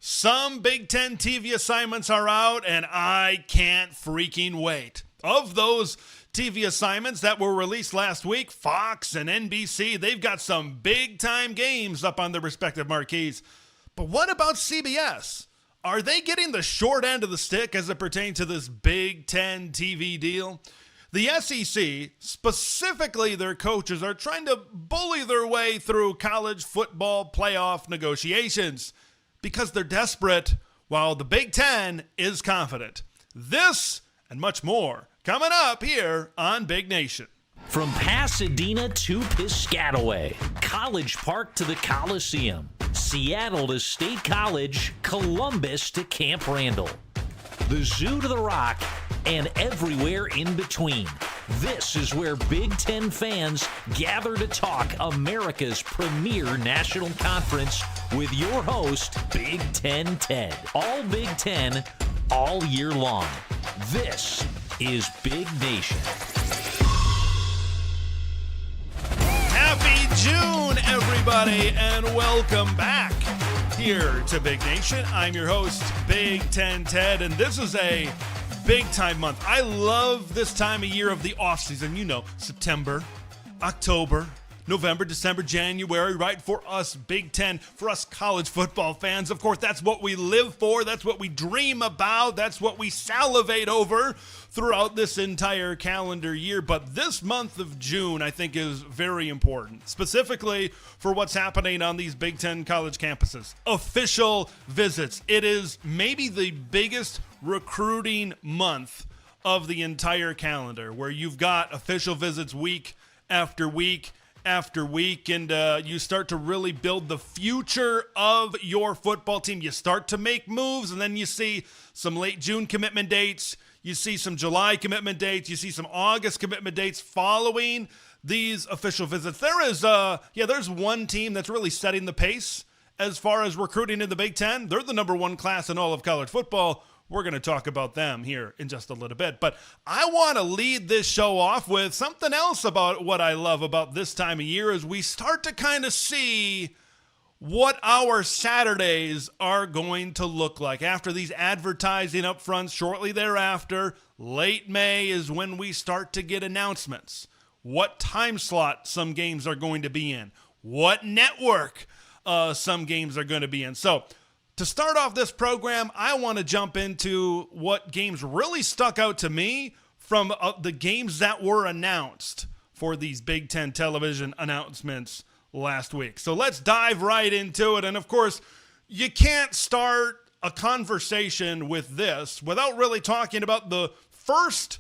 Some Big Ten TV assignments are out, and I can't freaking wait. Of those TV assignments that were released last week, Fox and NBC, they've got some big-time games up on their respective marquees. But what about CBS? Are they getting the short end of the stick as it pertains to this Big Ten TV deal? The SEC, specifically their coaches, are trying to bully their way through college football playoff negotiations because they're desperate, while the Big Ten is confident. This and much more coming up here on Big Nation. From Pasadena to Piscataway, College Park to the Coliseum, Seattle to State College, Columbus to Camp Randall, the Zoo to the Rock, and everywhere in between. This is where Big Ten fans gather to talk America's premier national conference with your host, Big Ten Ted. All Big Ten, all year long. This is Big Nation. Happy June, everybody, and welcome back here to Big Nation. I'm your host, Big Ten Ted, and this is a big-time month. I love this time of year of the off-season. You know, September, October, November, December, January, right? For us Big Ten, for us college football fans, of course, that's what we live for. That's what we dream about. That's what we salivate over throughout this entire calendar year. But this month of June, I think, is very important, specifically for what's happening on these Big Ten college campuses. Official visits. It is maybe the biggest recruiting month of the entire calendar, where you've got official visits week after week after week, and you start to really build the future of your football team. You start to make moves, and then you see some late June commitment dates. You see some July commitment dates. You see some August commitment dates following these official visits. There's one team that's really setting the pace as far as recruiting in the Big Ten. They're the number one class in all of college football. We're going to talk about them here in just a little bit. But I want to lead this show off with something else about what I love about this time of year as we start to kind of see what our Saturdays are going to look like. After these advertising up front, shortly thereafter, late May is when we start to get announcements. What time slot some games are going to be in. What network some games are going to be in. So, to start off this program, I want to jump into what games really stuck out to me from the games that were announced for these Big Ten television announcements last week. So let's dive right into it. And of course, you can't start a conversation with this without really talking about the first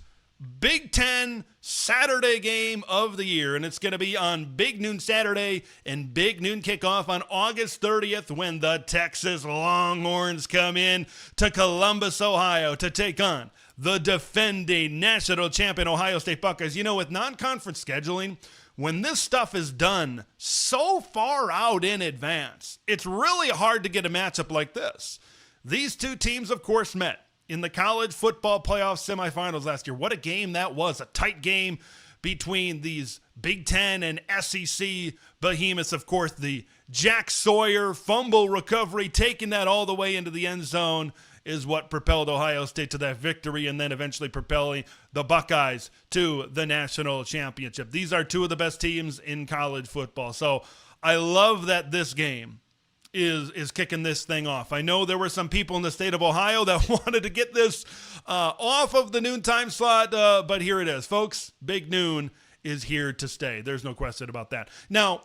Big Ten Saturday game of the year, and it's going to be on Big Noon Saturday and Big Noon kickoff on August 30th when the Texas Longhorns come in to Columbus, Ohio to take on the defending national champion Ohio State Buckeyes. You know, with non-conference scheduling, when this stuff is done so far out in advance, it's really hard to get a matchup like this. These two teams, of course, met in the college football playoff semifinals last year. What a game that was. A tight game between these Big Ten and SEC behemoths. Of course, the Jack Sawyer fumble recovery, taking that all the way into the end zone, is what propelled Ohio State to that victory and then eventually propelling the Buckeyes to the national championship. These are two of the best teams in college football. So I love that this game is kicking this thing off. I know there were some people in the state of Ohio that wanted to get this off of the noontime slot, but here it is, folks. Big Noon is here to stay. There's no question about that. Now,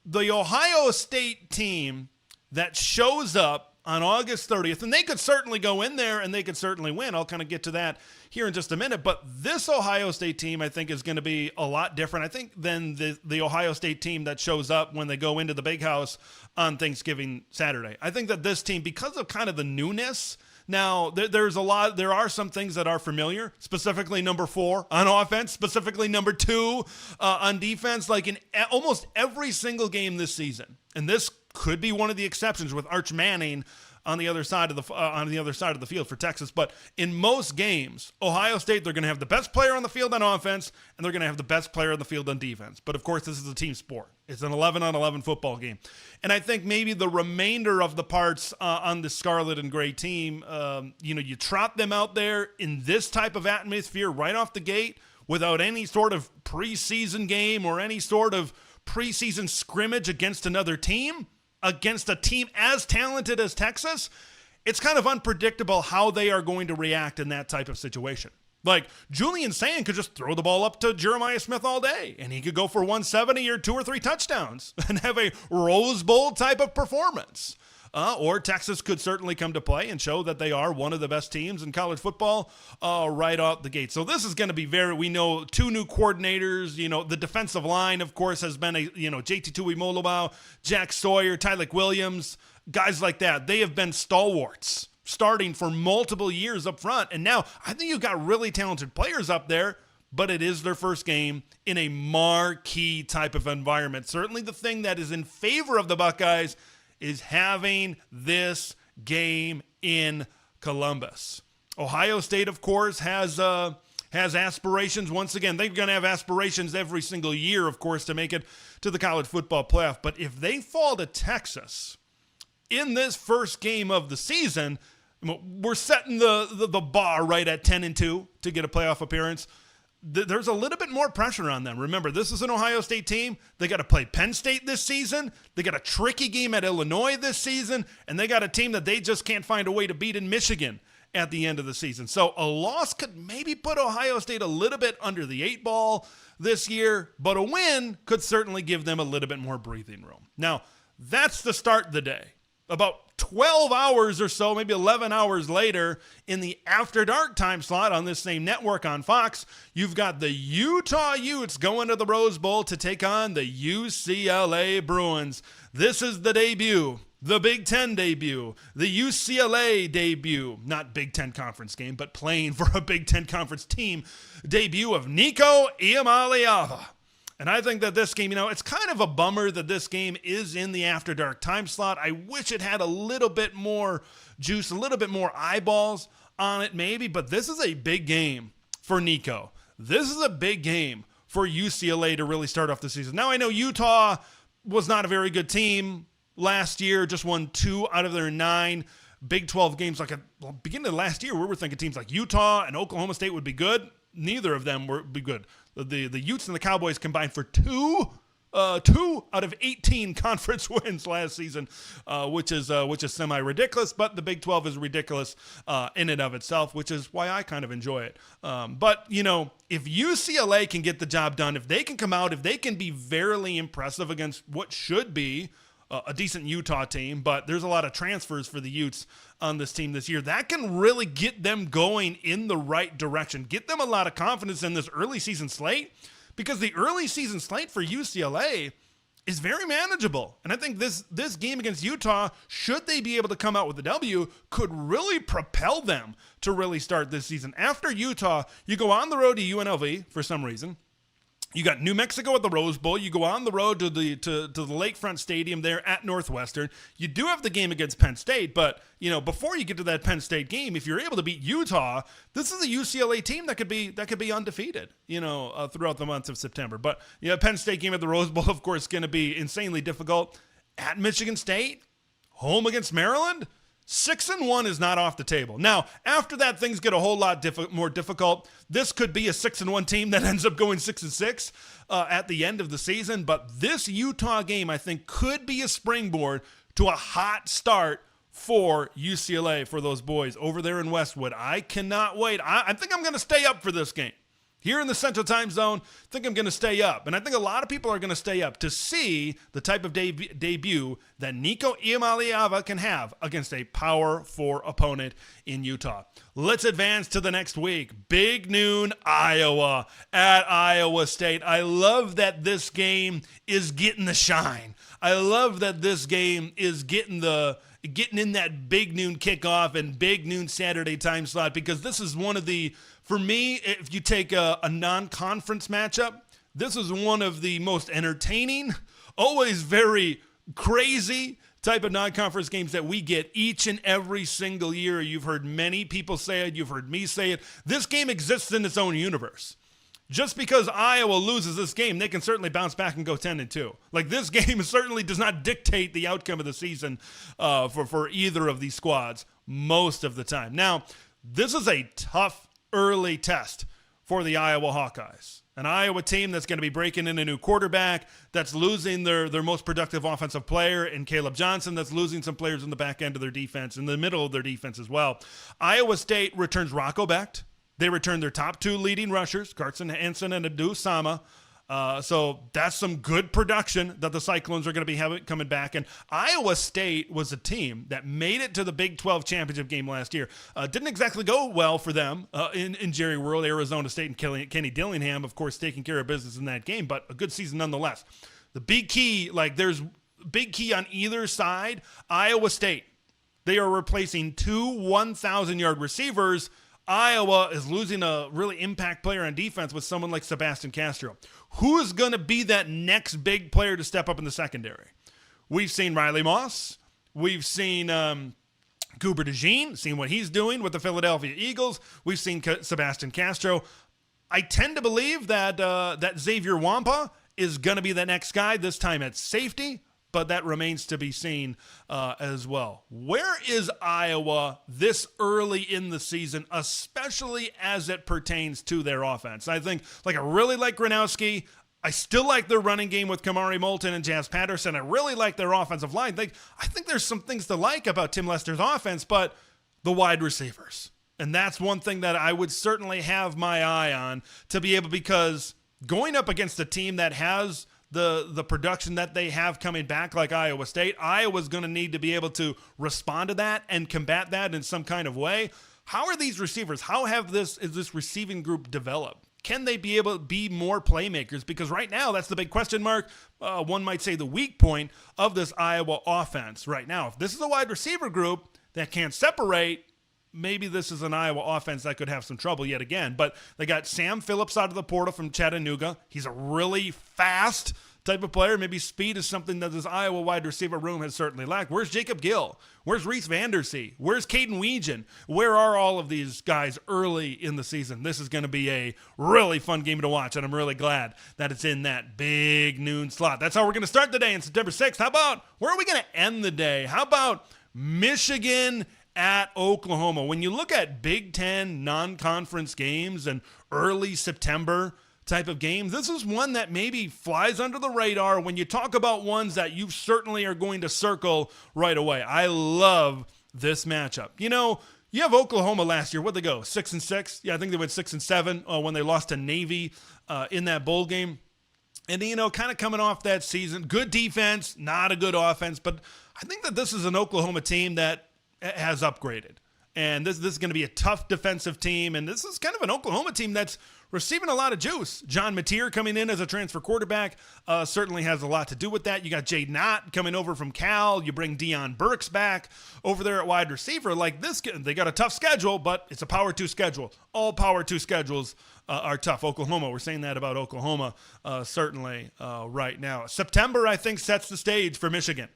the Ohio State team that shows up on August 30th, and they could certainly go in there and they could certainly win. I'll kind of get to that here in just a minute. But this Ohio State team, I think, is going to be a lot different, I think, than the Ohio State team that shows up when they go into the Big House on Thanksgiving Saturday. I think that this team, because of kind of the newness, now there are some things that are familiar, specifically number 4 on offense, specifically number 2 on defense, like in almost every single game this season. And this could be one of the exceptions with Arch Manning on the other side of the field for Texas. But in most games, Ohio State, they're going to have the best player on the field on offense, and they're going to have the best player on the field on defense. But of course, this is a team sport. It's an 11-on-11 football game. And I think maybe the remainder of the parts on the Scarlet and Gray team, you trot them out there in this type of atmosphere right off the gate without any sort of preseason game or any sort of preseason scrimmage against another team, against a team as talented as Texas. It's kind of unpredictable how they are going to react in that type of situation. Like, Julian Sand could just throw the ball up to Jeremiah Smith all day, and he could go for 170 or 2 or 3 touchdowns and have a Rose Bowl type of performance. Or Texas could certainly come to play and show that they are one of the best teams in college football right out the gate. So this is going to be we know 2 new coordinators. The defensive line, of course, has been JT Tuimoloau, Jack Sawyer, Tylik Williams, guys like that. They have been stalwarts starting for multiple years up front. And now I think you've got really talented players up there, but it is their first game in a marquee type of environment. Certainly the thing that is in favor of the Buckeyes is having this game in Columbus. Ohio State, of course, has aspirations. Once again, they're going to have aspirations every single year, of course, to make it to the college football playoff. But if they fall to Texas in this first game of the season, we're setting the bar right at 10-2 to get a playoff appearance. There's a little bit more pressure on them. Remember, this is an Ohio State team. They got to play Penn State this season. They got a tricky game at Illinois this season. And they got a team that they just can't find a way to beat in Michigan at the end of the season. So a loss could maybe put Ohio State a little bit under the 8 ball this year. But a win could certainly give them a little bit more breathing room. Now, that's the start of the day. About 12 hours or so, maybe 11 hours later, in the After Dark time slot on this same network on Fox, you've got the Utah Utes going to the Rose Bowl to take on the UCLA Bruins. This is the debut, the Big Ten debut, the UCLA debut, not Big Ten Conference game, but playing for a Big Ten Conference team, debut of Nico Iamaleava. And I think that this game, it's kind of a bummer that this game is in the After Dark time slot. I wish it had a little bit more juice, a little bit more eyeballs on it maybe, but this is a big game for Nico. This is a big game for UCLA to really start off the season. Now, I know Utah was not a very good team last year, just won 2 out of their 9 Big 12 games. Beginning of last year, we were thinking teams like Utah and Oklahoma State would be good. Neither of them would be good. The Utes and the Cowboys combined for 2 out of 18 conference wins last season, which is semi-ridiculous, but the Big 12 is ridiculous in and of itself, which is why I kind of enjoy it. But if UCLA can get the job done, if they can come out, if they can be very impressive against what should be a decent Utah team, but there's a lot of transfers for the Utes on this team this year, that can really get them going in the right direction, get them a lot of confidence in this early season slate, because the early season slate for UCLA is very manageable. And I think this game against Utah, should they be able to come out with a W, could really propel them to really start this season. After Utah, you go on the road to UNLV for some reason. You got New Mexico at the Rose Bowl. You go on the road to the Lakefront Stadium there at Northwestern. You do have the game against Penn State, but before you get to that Penn State game, if you're able to beat Utah, this is a UCLA team that could be undefeated, throughout the months of September. But Penn State game at the Rose Bowl, of course, going to be insanely difficult. At Michigan State, home against Maryland. 6-1 is not off the table. Now, after that, things get a whole lot more difficult. This could be a 6-1 team that ends up going 6-6 at the end of the season. But this Utah game, I think, could be a springboard to a hot start for UCLA, for those boys over there in Westwood. I cannot wait. I think I'm going to stay up for this game. Here in the Central Time Zone, I think I'm going to stay up. And I think a lot of people are going to stay up to see the type of debut that Nico Iamaleava can have against a Power 4 opponent in Utah. Let's advance to the next week. Big noon, Iowa at Iowa State. I love that this game is getting the shine. I love that this game is getting in that big noon kickoff and big noon Saturday time slot, because this is one of the, for me, if you take a non-conference matchup, this is one of the most entertaining, always very crazy type of non-conference games that we get each and every single year. You've heard many people say it. You've heard me say it. This game exists in its own universe. Just because Iowa loses this game, they can certainly bounce back and go 10-2. Like, this game certainly does not dictate the outcome of the season for either of these squads most of the time. Now, this is a tough early test for the Iowa Hawkeyes. An Iowa team that's going to be breaking in a new quarterback, that's losing their most productive offensive player in Caleb Johnson, that's losing some players in the back end of their defense, in the middle of their defense as well. Iowa State returns Rocco Becht. They return their top two leading rushers, Carson Hansen and Adu Sama. So that's some good production that the Cyclones are going to be coming back. And Iowa State was a team that made it to the Big 12 championship game last year. Didn't exactly go well for them in Jerry World, Arizona State, and Kenny Dillingham, of course, taking care of business in that game, but a good season nonetheless. The big key, there's big key on either side. Iowa State, they are replacing two 1,000-yard receivers. Iowa is losing a really impact player on defense with someone like Sebastian Castro. Who is going to be that next big player to step up in the secondary? We've seen Riley Moss. We've seen Cooper DeJean, seen what he's doing with the Philadelphia Eagles. We've seen Sebastian Castro. I tend to believe that that Xavier Wampa is going to be the next guy, this time at safety, but that remains to be seen as well. Where is Iowa this early in the season, especially as it pertains to their offense? I think, I really like Gronowski. I still like their running game with Kamari Moulton and Jazz Patterson. I really like their offensive line. I think there's some things to like about Tim Lester's offense, but the wide receivers. And that's one thing that I would certainly have my eye on to be able, because going up against a team that has the production that they have coming back like Iowa State, Iowa's going to need to be able to respond to that and combat that in some kind of way. How are these receivers? How is this receiving group developed? Can they be able to be more playmakers? Because right now, that's the big question mark. One might say the weak point of this Iowa offense right now. If this is a wide receiver group that can't separate, maybe this is an Iowa offense that could have some trouble yet again. But they got Sam Phillips out of the portal from Chattanooga. He's a really fast type of player. Maybe speed is something that this Iowa wide receiver room has certainly lacked. Where's Jacob Gill? Where's Reese Vandersee? Where's Caden Weegan? Where are all of these guys early in the season? This is going to be a really fun game to watch, and I'm really glad that it's in that big noon slot. That's how we're going to start the day on September 6th. How about, where are we going to end the day? How about Michigan at Oklahoma? When you look at Big Ten non-conference games and early September type of games, this is one that maybe flies under the radar when you talk about ones that you certainly are going to circle right away. I love this matchup. You have Oklahoma last year. What'd they go? 6-6? Yeah, I think they went 6-7 when they lost to Navy in that bowl game. And, kind of coming off that season, good defense, not a good offense, but I think that this is an Oklahoma team that has upgraded. And this is going to be a tough defensive team, and this is kind of an Oklahoma team that's receiving a lot of juice. John Mateer coming in as a transfer quarterback certainly has a lot to do with that. You got Jade Knott coming over from Cal. You bring Deion Burks back over there at wide receiver. They got a tough schedule, but it's a Power 2 schedule. All Power 2 schedules are tough. Oklahoma, we're saying that about Oklahoma certainly right now. September, I think, sets the stage for Michigan.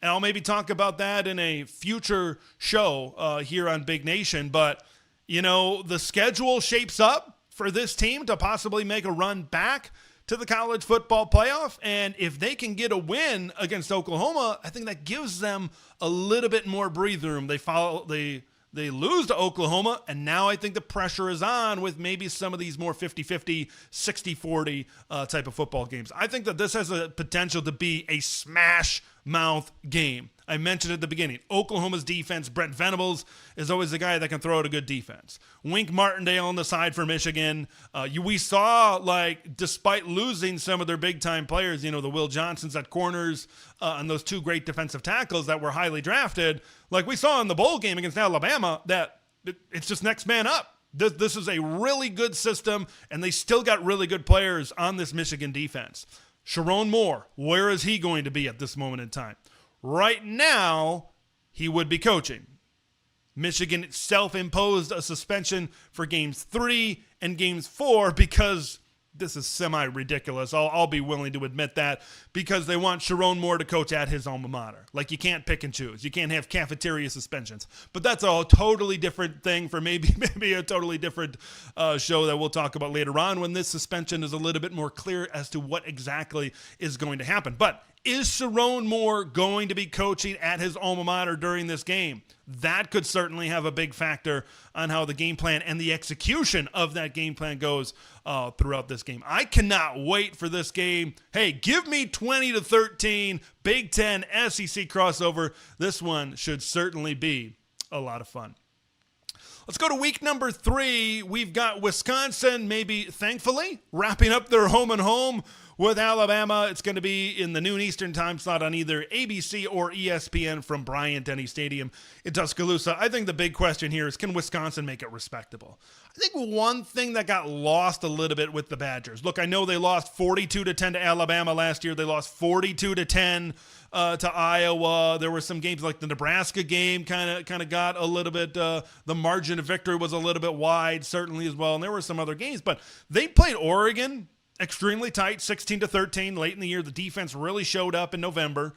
And I'll maybe talk about that in a future show here on Big Nation. But, the schedule shapes up for this team to possibly make a run back to the college football playoff. And if they can get a win against Oklahoma, I think that gives them a little bit more breathing room. They lose to Oklahoma, and now I think the pressure is on with maybe some of these more 50-50, 60-40 type of football games. I think that this has a potential to be a smash mouth game. I mentioned at the beginning, Oklahoma's defense, Brent Venables is always the guy that can throw out a good defense. Wink Martindale on the side for Michigan. We saw, despite losing some of their big-time players, the Will Johnsons at corners and those two great defensive tackles that were highly drafted, like we saw in the bowl game against Alabama, that it's just next man up. This is a really good system, and they still got really good players on this Michigan defense. Sharon Moore, where is he going to be at this moment in time? Right now, he would be coaching. Michigan self-imposed a suspension for games 3 and games 4 because this is semi-ridiculous. I'll be willing to admit that, because they want Sharon Moore to coach at his alma mater. Like, you can't pick and choose. You can't have cafeteria suspensions. But that's a totally different thing for maybe a totally different show that we'll talk about later on, when this suspension is a little bit more clear as to what exactly is going to happen. But is Sharon Moore going to be coaching at his alma mater during this game? That could certainly have a big factor on how the game plan and the execution of that game plan goes throughout this game. I cannot wait for this game. Hey, give me 20-13 Big Ten SEC crossover. This one should certainly be a lot of fun. Let's go to week number 3. We've got Wisconsin, maybe thankfully, wrapping up their home and home with Alabama. It's going to be in the noon Eastern time slot on either ABC or ESPN from Bryant-Denny Stadium in Tuscaloosa. I think the big question here is, can Wisconsin make it respectable? I think one thing that got lost a little bit with the Badgers. Look, I know they lost 42-10 to Alabama last year. They lost 42-10 to Iowa. There were some games like the Nebraska game kind of got a little bit, the margin of victory was a little bit wide, certainly as well. And there were some other games, but they played Oregon extremely tight, 16-13 late in the year. The defense really showed up in November.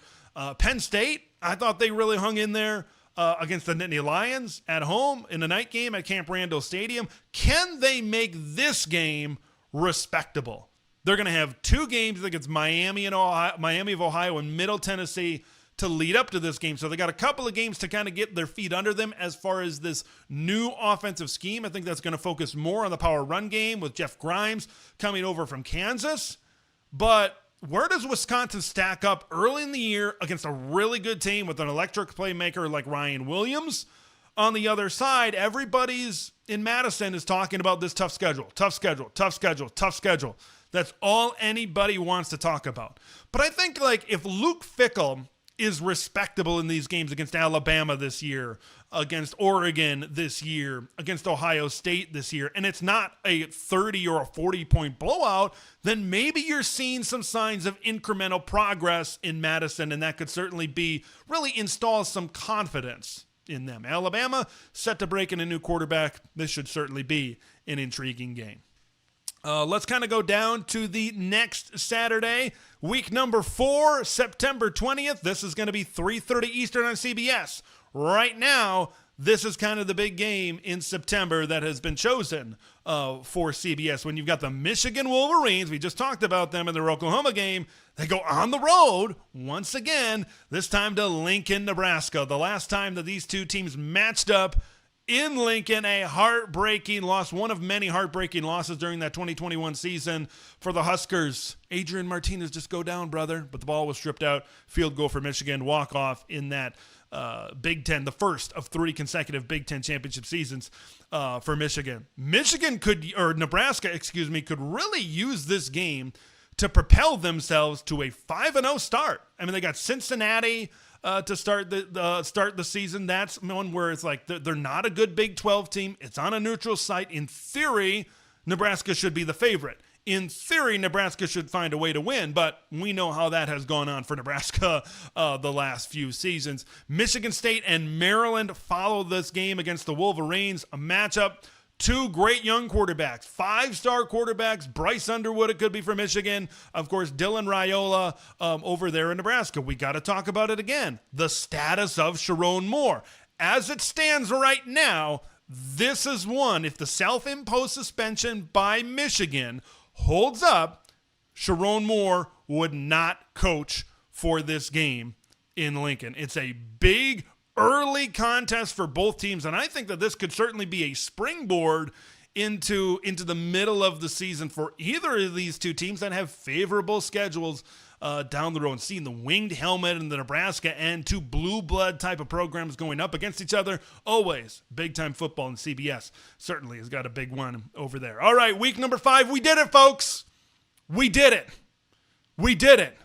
Penn State, I thought they really hung in there against the Nittany Lions at home in the night game at Camp Randall Stadium. Can they make this game respectable? They're going to have 2 games against Miami of Ohio and Middle Tennessee to lead up to this game. So they got a couple of games to kind of get their feet under them as far as this new offensive scheme. I think that's going to focus more on the power run game with Jeff Grimes coming over from Kansas. But where does Wisconsin stack up early in the year against a really good team with an electric playmaker like Ryan Williams? On the other side, everybody's in Madison is talking about this tough schedule. That's all anybody wants to talk about. But I think, like, if Luke Fickell is respectable in these games against Alabama this year, against Oregon this year, against Ohio State this year, and it's not a 30 or a 40-point blowout, then maybe you're seeing some signs of incremental progress in Madison, and that could certainly really install some confidence in them. Alabama set to break in a new quarterback. This should certainly be an intriguing game. Let's kind of go down to the next Saturday, week number 4, September 20th. This is going to be 3:30 Eastern on CBS. Right now, this is kind of the big game in September that has been chosen for CBS. When you've got the Michigan Wolverines, we just talked about them in their Oklahoma game. They go on the road once again, this time to Lincoln, Nebraska. The last time that these two teams matched up in Lincoln, a heartbreaking loss, one of many heartbreaking losses during that 2021 season for the Huskers. Adrian Martinez just go down, brother, but the ball was stripped out. Field goal for Michigan, walk off in that Big Ten, the first of 3 consecutive Big Ten championship seasons for Michigan. Nebraska, could really use this game to propel themselves to a 5-0 start. I mean, they got Cincinnati to start the season. That's one where it's like they're not a good Big 12 team. It's on a neutral site. In theory, Nebraska should be the favorite. In theory, Nebraska should find a way to win, but we know how that has gone on for Nebraska the last few seasons. Michigan State and Maryland follow this game against the Wolverines, a matchup. 2 great young quarterbacks, 5-star quarterbacks. Bryce Underwood, it could be for Michigan. Of course, Dylan Raiola over there in Nebraska. We got to talk about it again. The status of Sharon Moore. As it stands right now, this is one. If the self-imposed suspension by Michigan holds up, Sharon Moore would not coach for this game in Lincoln. It's a big early contest for both teams, and I think that this could certainly be a springboard into the middle of the season for either of these two teams that have favorable schedules down the road. And seeing the winged helmet and the Nebraska and 2 blue blood type of programs going up against each other, always big time football, and CBS certainly has got a big one over there. All right, week number 5, we did it, folks. We did it.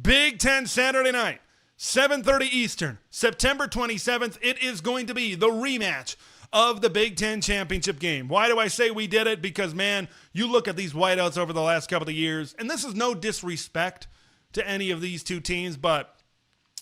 Big Ten Saturday night. 7:30 Eastern, September 27th, it is going to be the rematch of the Big Ten championship game. Why do I say we did it? Because, man, you look at these whiteouts over the last couple of years, and this is no disrespect to any of these two teams, but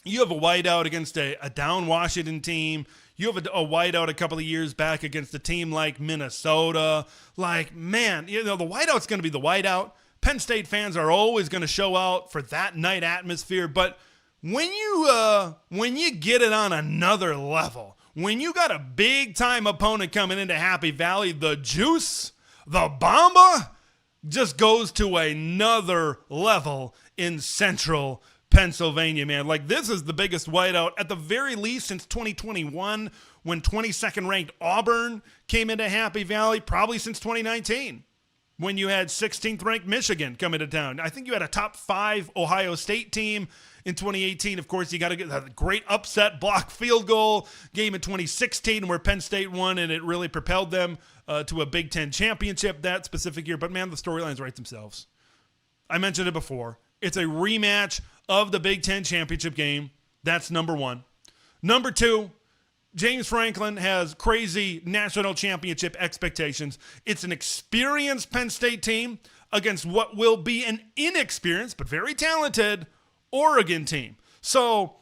you have a whiteout against a down Washington team. You have a whiteout a couple of years back against a team like Minnesota. Like, man, the whiteout's going to be the whiteout. Penn State fans are always going to show out for that night atmosphere. But when you get it on another level, when you got a big-time opponent coming into Happy Valley, the juice, the Bamba, just goes to another level in Central Pennsylvania, man. Like, this is the biggest whiteout, at the very least, since 2021, when 22nd ranked Auburn came into Happy Valley, probably since 2019, when you had 16th ranked Michigan come into town. I think you had a top 5 Ohio State team in 2018. Of course, you got to get that great upset block field goal game in 2016 where Penn State won, and it really propelled them to a Big Ten championship that specific year. But, man, the storylines write themselves. I mentioned it before. It's a rematch of the Big Ten championship game. That's number one. Number two, James Franklin has crazy national championship expectations. It's an experienced Penn State team against what will be an inexperienced but very talented Oregon team. So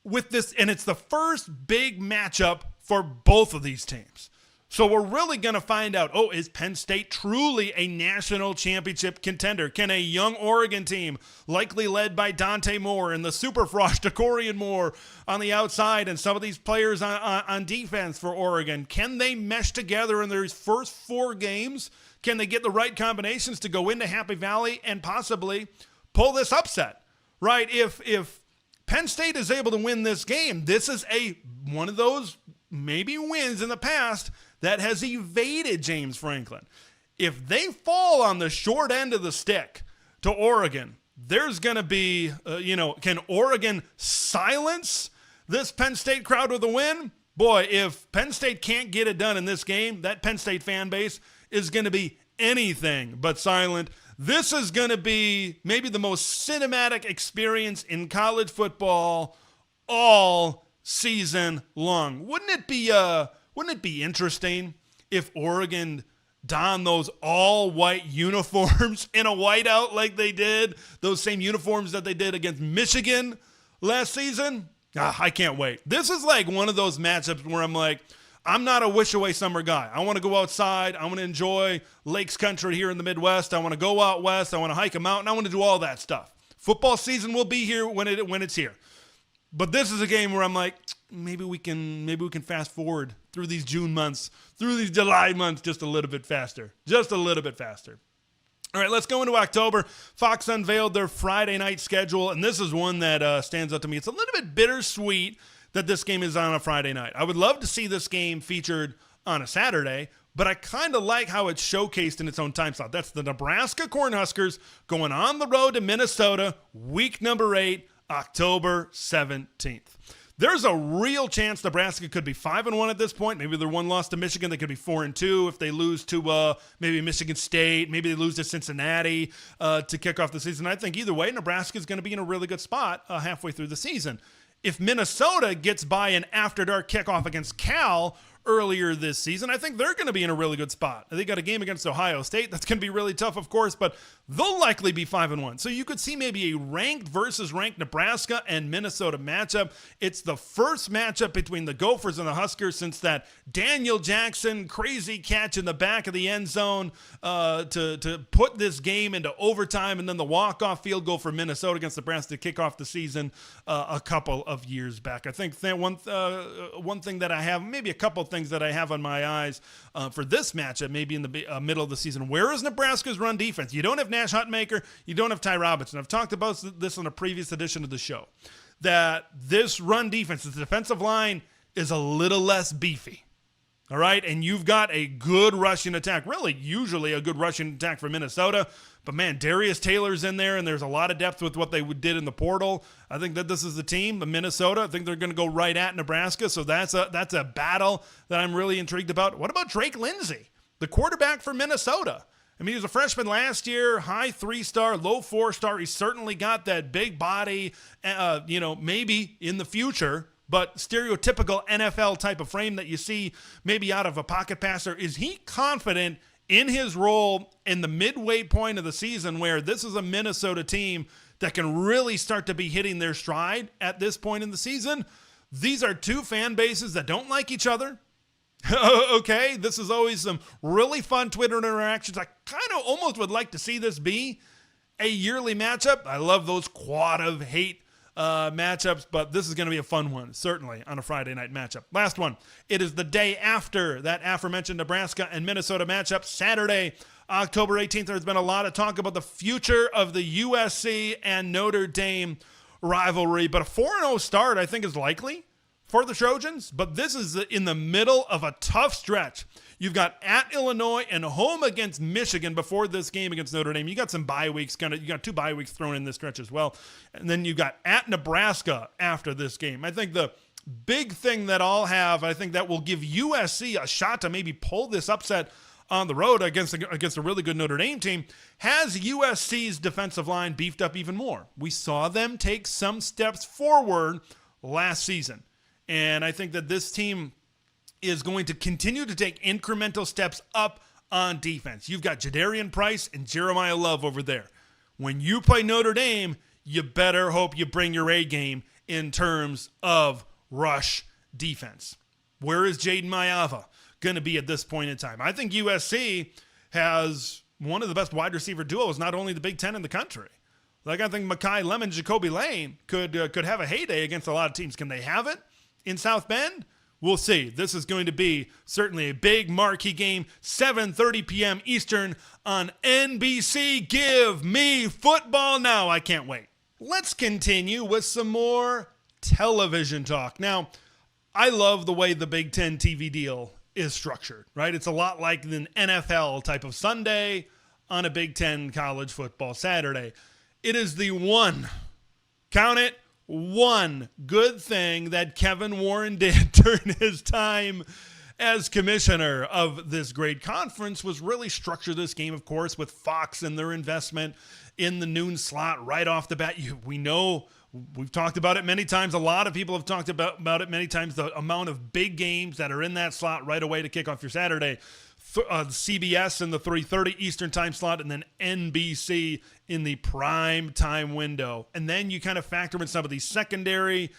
with this, and it's the first big matchup for both of these teams. So we're really going to find out, is Penn State truly a national championship contender? Can a young Oregon team, likely led by Dante Moore and the Super Frosh, Decorian Moore on the outside, and some of these players on defense for Oregon, can they mesh together in their first 4 games? Can they get the right combinations to go into Happy Valley and possibly pull this upset? Right? If Penn State is able to win this game, this is one of those maybe wins in the past that has evaded James Franklin. If they fall on the short end of the stick to Oregon, there's going to be, can Oregon silence this Penn State crowd with a win? Boy, if Penn State can't get it done in this game, that Penn State fan base is going to be anything but silent. This is going to be maybe the most cinematic experience in college football all season long. Wouldn't it be interesting if Oregon donned those all-white uniforms in a whiteout like they did, those same uniforms that they did against Michigan last season? I can't wait. This is like one of those matchups where I'm like, I'm not a wish-away summer guy. I want to go outside. I want to enjoy Lakes Country here in the Midwest. I want to go out west. I want to hike a mountain. I want to do all that stuff. Football season will be here when it's here. But this is a game where I'm like, maybe we can fast forward through these June months, through these July months just a little bit faster. Just a little bit faster. All right, let's go into October. Fox unveiled their Friday night schedule, and this is one that stands out to me. It's a little bit bittersweet that this game is on a Friday night. I would love to see this game featured on a Saturday, but I kind of like how it's showcased in its own time slot. That's the Nebraska Cornhuskers going on the road to Minnesota, week number 8, October 17th. There's a real chance Nebraska could be 5-1 at this point. Maybe they're one loss to Michigan. They could be 4-2 if they lose to maybe Michigan State. Maybe they lose to Cincinnati to kick off the season. I think either way, Nebraska is going to be in a really good spot halfway through the season. If Minnesota gets by an after-dark kickoff against Cal earlier this season, I think they're going to be in a really good spot. They got a game against Ohio State. That's going to be really tough, of course, but they'll likely be 5-1. So you could see maybe a ranked versus ranked Nebraska and Minnesota matchup. It's the first matchup between the Gophers and the Huskers since that Daniel Jackson crazy catch in the back of the end zone to put this game into overtime, and then the walk-off field goal for Minnesota against Nebraska to kick off the season a couple of years back. I think that one thing that I have, maybe a couple of things that I have on my eyes for this matchup, maybe in the middle of the season. Where is Nebraska's run defense? You don't have Nash Hutmaker. You don't have Ty Robinson. I've talked about this on a previous edition of the show, that this run defense, this defensive line, is a little less beefy. All right? And you've got a good rushing attack, really usually a good rushing attack for Minnesota. But, man, Darius Taylor's in there, and there's a lot of depth with what they did in the portal. I think that this is the team, the Minnesota. I think they're going to go right at Nebraska, so that's a battle that I'm really intrigued about. What about Drake Lindsey, the quarterback for Minnesota? I mean, he was a freshman last year, high 3-star, low 4-star. He certainly got that big body, maybe in the future, but stereotypical NFL type of frame that you see maybe out of a pocket passer. Is he confident in his role in the midway point of the season where this is a Minnesota team that can really start to be hitting their stride at this point in the season? These are two fan bases that don't like each other. Okay, this is always some really fun Twitter interactions. I kind of almost would like to see this be a yearly matchup. I love those quad of hate matchups, but this is going to be a fun one, certainly, on a Friday night matchup. Last one. It is the day after that aforementioned Nebraska and Minnesota matchup, Saturday, October 18th. There's been a lot of talk about the future of the USC and Notre Dame rivalry, but a 4-0 start, I think, is likely for the Trojans, but this is in the middle of a tough stretch. You've got at Illinois and home against Michigan before this game against Notre Dame. You got some bye weeks, you got 2 bye weeks thrown in this stretch as well. And then you got at Nebraska after this game. I think the big thing that I'll have, I think that will give USC a shot to maybe pull this upset on the road against a really good Notre Dame team, has USC's defensive line beefed up even more. We saw them take some steps forward last season. And I think that this team is going to continue to take incremental steps up on defense. You've got Jadarian Price and Jeremiah Love over there. When you play Notre Dame, you better hope you bring your A game in terms of rush defense. Where is Jaden Mayava going to be at this point in time? I think USC has one of the best wide receiver duos, not only the Big Ten in the country. Like, I think Mekhi Lemon, Jacoby Lane could have a heyday against a lot of teams. Can they have it in South Bend? We'll see. This is going to be certainly a big marquee game, 7:30 p.m. Eastern on NBC. Give me football now. I can't wait. Let's continue with some more television talk. Now, I love the way the Big Ten TV deal is structured, right? It's a lot like the NFL type of Sunday on a Big Ten college football Saturday. It is the one, count it, one good thing that Kevin Warren did during his time as commissioner of this great conference was really structure this game, of course, with Fox and their investment in the noon slot right off the bat. We know, we've talked about it many times. A lot of people have talked about it many times, the amount of big games that are in that slot right away to kick off your Saturday. CBS in the 3:30 Eastern time slot, and then NBC in the prime time window. And then you kind of factor in some of these secondary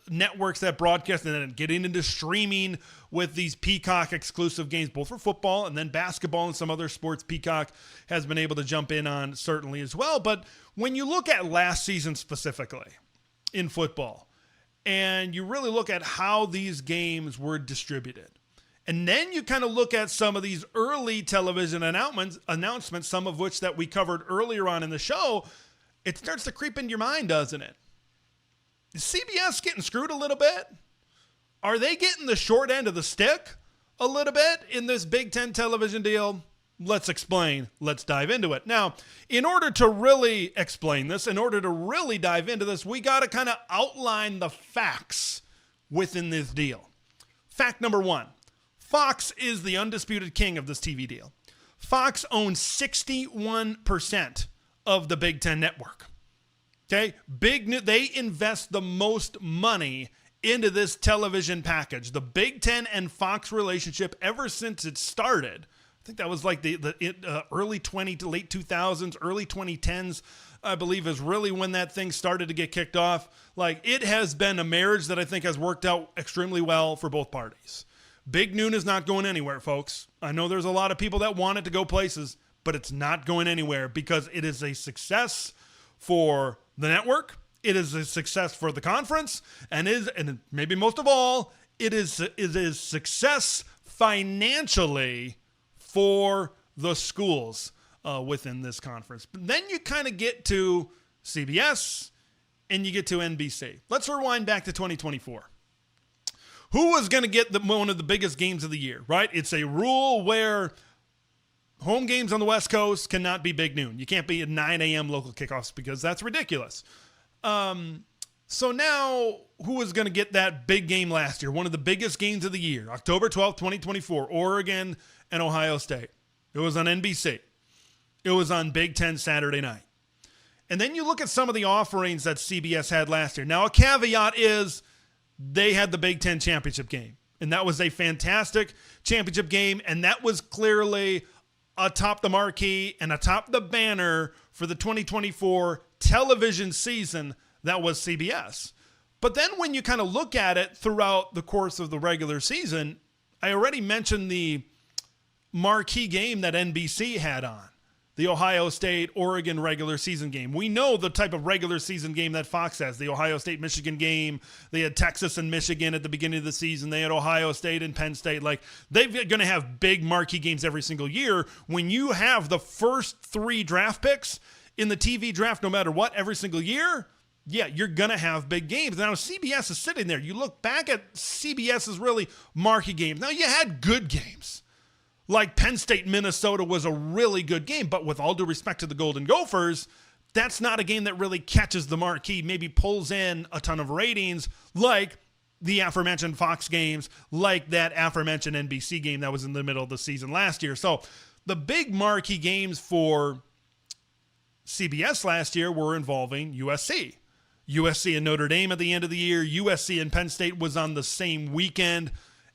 networks that broadcast, and then getting into streaming with these Peacock exclusive games, both for football and then basketball and some other sports Peacock has been able to jump in on certainly as well. But when you look at last season specifically in football, and you really look at how these games were distributed, and then you kind of look at some of these early television announcements, some of which that we covered earlier on in the show, it starts to creep into your mind, doesn't it? Is CBS getting screwed a little bit? Are they getting the short end of the stick a little bit in this Big Ten television deal? Let's explain. Let's dive into it. Now, in order to really explain this, in order to really dive into this, we got to kind of outline the facts within this deal. Fact number one. Fox is the undisputed king of this TV deal. Fox owns 61% of the Big Ten network. Okay? They invest the most money into this television package. The Big Ten and Fox relationship, ever since it started, I think that was like the early to late 2000s, early 2010s, I believe, is really when that thing started to get kicked off. Like, it has been a marriage that I think has worked out extremely well for both parties. Big Noon is not going anywhere, folks. I know there's a lot of people that want it to go places, but it's not going anywhere because it is a success for the network. It is a success for the conference, and maybe most of all, it is success financially for the schools within this conference. But then you kind of get to CBS and you get to NBC. Let's rewind back to 2024. Who was going to get one of the biggest games of the year, right? It's a rule where home games on the West Coast cannot be Big Noon. You can't be at 9 a.m. local kickoffs because that's ridiculous. So now, who was going to get that big game last year? One of the biggest games of the year, October 12th, 2024, Oregon and Ohio State. It was on NBC. It was on Big Ten Saturday night. And then you look at some of the offerings that CBS had last year. Now, a caveat is they had the Big Ten championship game, and that was a fantastic championship game, and that was clearly atop the marquee and atop the banner for the 2024 television season that was CBS. But then when you kind of look at it throughout the course of the regular season, I already mentioned the marquee game that NBC had on, the Ohio State-Oregon regular season game. We know the type of regular season game that Fox has, the Ohio State-Michigan game. They had Texas and Michigan at the beginning of the season. They had Ohio State and Penn State. Like, they're going to have big marquee games every single year. When you have the first 3 draft picks in the TV draft, no matter what, every single year, yeah, you're going to have big games. Now, CBS is sitting there. You look back at CBS's really marquee games. Now, you had good games. Like Penn State, Minnesota was a really good game, but with all due respect to the Golden Gophers, that's not a game that really catches the marquee, maybe pulls in a ton of ratings like the aforementioned Fox games, like that aforementioned NBC game that was in the middle of the season last year. So the big marquee games for CBS last year were involving USC. USC and Notre Dame at the end of the year. USC and Penn State was on the same weekend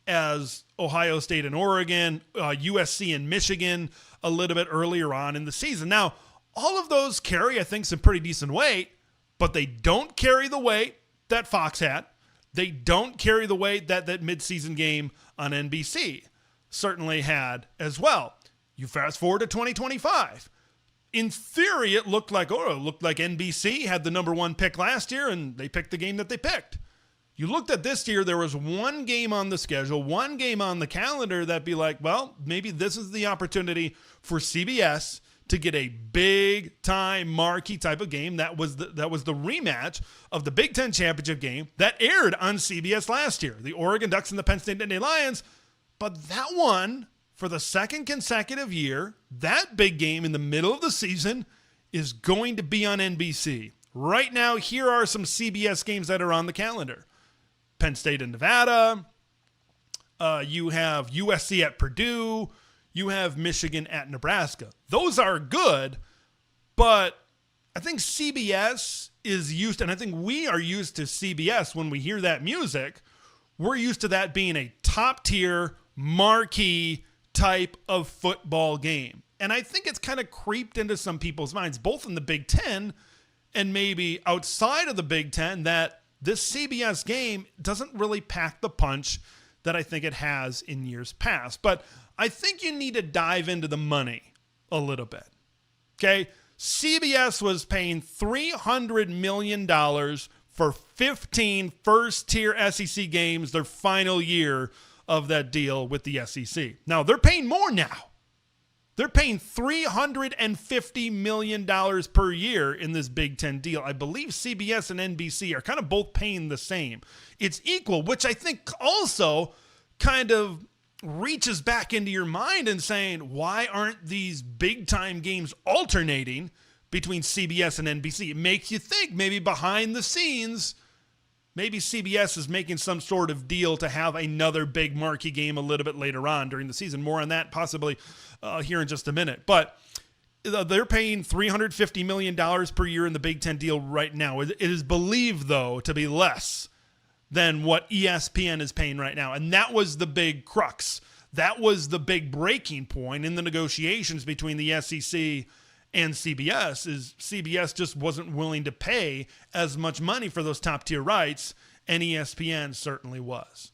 as Ohio State and Oregon. USC and Michigan a little bit earlier on in the season. Now, all of those carry, I think, some pretty decent weight, but they don't carry the weight that Fox had. They don't carry the weight that midseason game on NBC certainly had as well. You fast forward to 2025. In theory, it looked like NBC had the number 1 pick last year, and they picked the game that they picked. You looked at this year, there was one game on the schedule, one game on the calendar that'd be like, well, maybe this is the opportunity for CBS to get a big-time marquee type of game. That was the rematch of the Big Ten championship game that aired on CBS last year, the Oregon Ducks and the Penn State Nittany Lions. But that one, for the second consecutive year, that big game in the middle of the season is going to be on NBC. Right now, here are some CBS games that are on the calendar. Penn State and Nevada. You have USC at Purdue. You have Michigan at Nebraska. Those are good, but I think CBS is used, and I think we are used to CBS when we hear that music. We're used to that being a top-tier, marquee type of football game. And I think it's kind of creeped into some people's minds, both in the Big Ten and maybe outside of the Big Ten, that this CBS game doesn't really pack the punch that I think it has in years past. But I think you need to dive into the money a little bit. Okay? CBS was paying $300 million for 15 first-tier SEC games their final year of that deal with the SEC. Now, they're paying more now. They're paying $350 million per year in this Big Ten deal. I believe CBS and NBC are kind of both paying the same. It's equal, which I think also kind of reaches back into your mind and saying, why aren't these big-time games alternating between CBS and NBC? It makes you think maybe behind the scenes, maybe CBS is making some sort of deal to have another big marquee game a little bit later on during the season. More on that possibly here in just a minute. But they're paying $350 million per year in the Big Ten deal right now. It is believed, though, to be less than what ESPN is paying right now. And that was the big crux. That was the big breaking point in the negotiations between the SEC and CBS, is CBS just wasn't willing to pay as much money for those top-tier rights, and ESPN certainly was.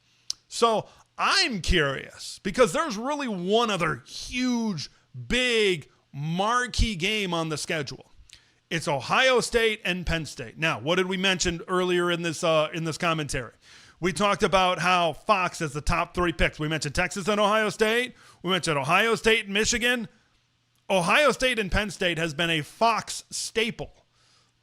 So I'm curious, because there's really one other huge, big, marquee game on the schedule. It's Ohio State and Penn State. Now, what did we mention earlier in this commentary? We talked about how Fox has the top 3 picks. We mentioned Texas and Ohio State. We mentioned Ohio State and Michigan. Ohio State and Penn State has been a Fox staple.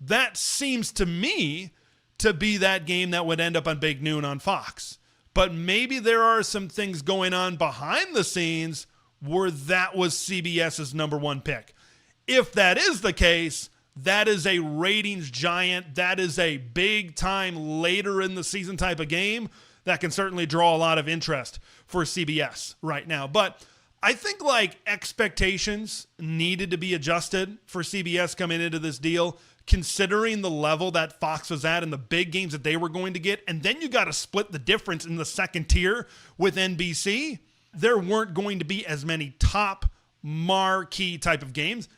That seems to me to be that game that would end up on Big Noon on Fox. But maybe there are some things going on behind the scenes where that was CBS's number 1 pick. If that is the case, that is a ratings giant. That is a big time later in the season type of game that can certainly draw a lot of interest for CBS right now. But I think like expectations needed to be adjusted for CBS coming into this deal, considering the level that Fox was at and the big games that they were going to get. And then you got to split the difference in the second tier with NBC. There weren't going to be as many top marquee type of games.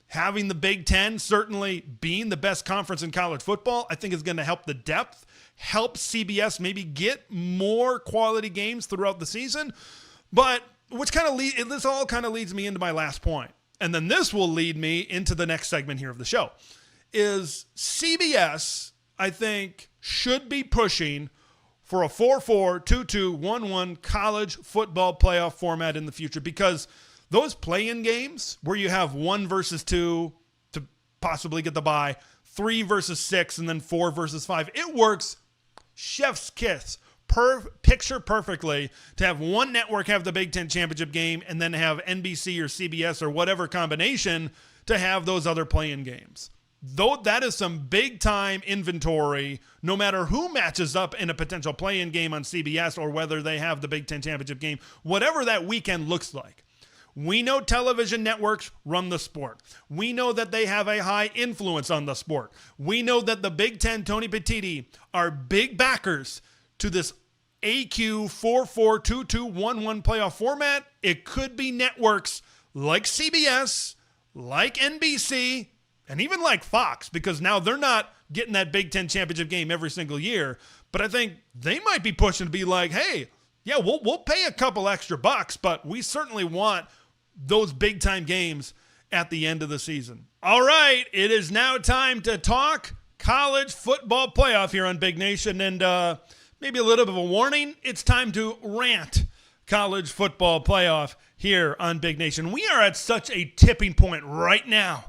having the Big Ten certainly being the best conference in college football, I think is going to help the depth, help CBS maybe get more quality games throughout the season. But this all kind of leads me into my last point. And then this will lead me into the next segment here of the show. Is CBS, I think, should be pushing for a 4-4, 2-2, 1-1 college football playoff format in the future, because those play-in games where you have 1 versus 2 to possibly get the bye, 3 versus 6, and then 4 versus 5, it works chef's kiss. Picture perfectly to have one network have the Big Ten championship game and then have NBC or CBS or whatever combination to have those other play-in games. Though that is some big-time inventory, no matter who matches up in a potential play-in game on CBS or whether they have the Big Ten championship game, whatever that weekend looks like. We know television networks run the sport. We know that they have a high influence on the sport. We know that the Big Ten, Tony Petitti, are big backers to this AQ 4-4, 2-2, 1-1 playoff format. It could be networks like CBS, like NBC, and even like Fox, because now they're not getting that Big Ten championship game every single year. But I think they might be pushing to be like, hey, yeah, we'll pay a couple extra bucks, but we certainly want those big-time games at the end of the season. All right, it is now time to talk college football playoff here on Big Nation, and maybe a little bit of a warning, it's time to rant college football playoff here on Big Nation. We are at such a tipping point right now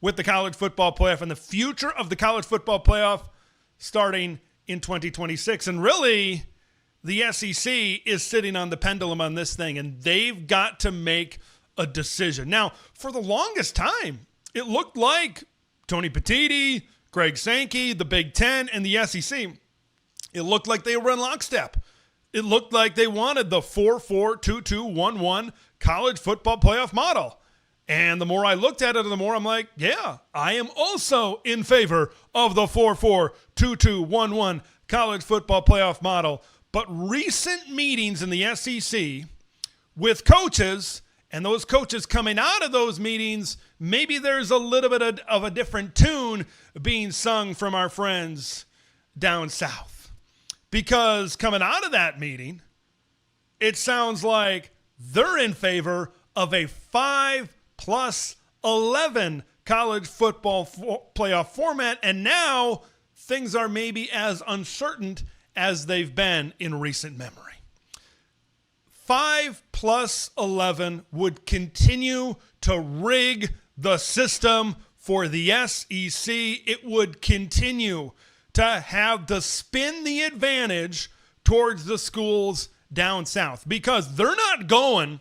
with the college football playoff and the future of the college football playoff starting in 2026. And really, the SEC is sitting on the pendulum on this thing, and they've got to make a decision. Now, for the longest time, it looked like Tony Petitti, Greg Sankey, the Big Ten, and the SEC, it looked like they were in lockstep. It looked like they wanted the 4-4, 2-2, 1-1 college football playoff model. And the more I looked at it, the more I'm like, yeah, I am also in favor of the 4-4, 2-2, 1-1 college football playoff model. But recent meetings in the SEC with coaches, and those coaches coming out of those meetings, maybe there's a little bit of a different tune being sung from our friends down south. Because coming out of that meeting, it sounds like they're in favor of a 5+11 college football playoff format, and now things are maybe as uncertain as they've been in recent memory. 5+11 would continue to rig the system for the SEC. It would continue to have to spin the advantage towards the schools down south, because they're not going,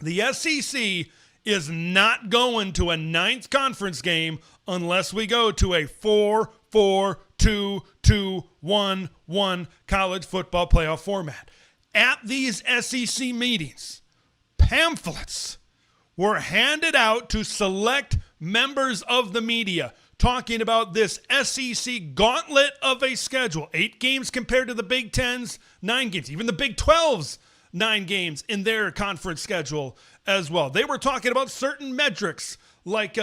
the SEC is not going to a ninth conference game unless we go to a 4-4, 2-2, 1-1 college football playoff format. At these SEC meetings, pamphlets were handed out to select members of the media talking about this SEC gauntlet of a schedule. 8 games compared to the Big Ten's 9 games, even the Big 12's 9 games in their conference schedule as well. They were talking about certain metrics like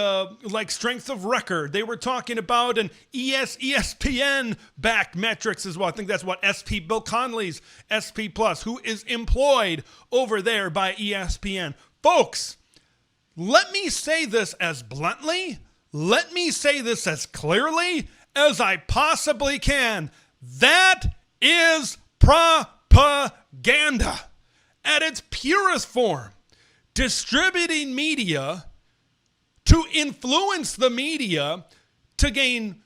strength of record. They were talking about an ESPN-backed metrics as well. I think that's what Bill Conley's SP Plus, who is employed over there by ESPN. Folks, let me say this as bluntly, let me say this as clearly as I possibly can. That is propaganda at its purest form. Distributing media to influence the media to gain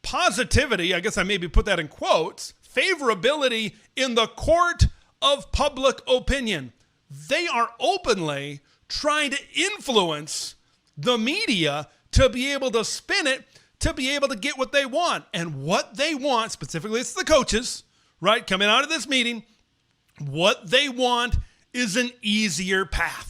positivity, I guess I maybe put that in quotes, favorability in the court of public opinion. They are openly trying to influence the media to be able to spin it, to be able to get what they want. And what they want, specifically it's the coaches, right, coming out of this meeting, what they want is an easier path.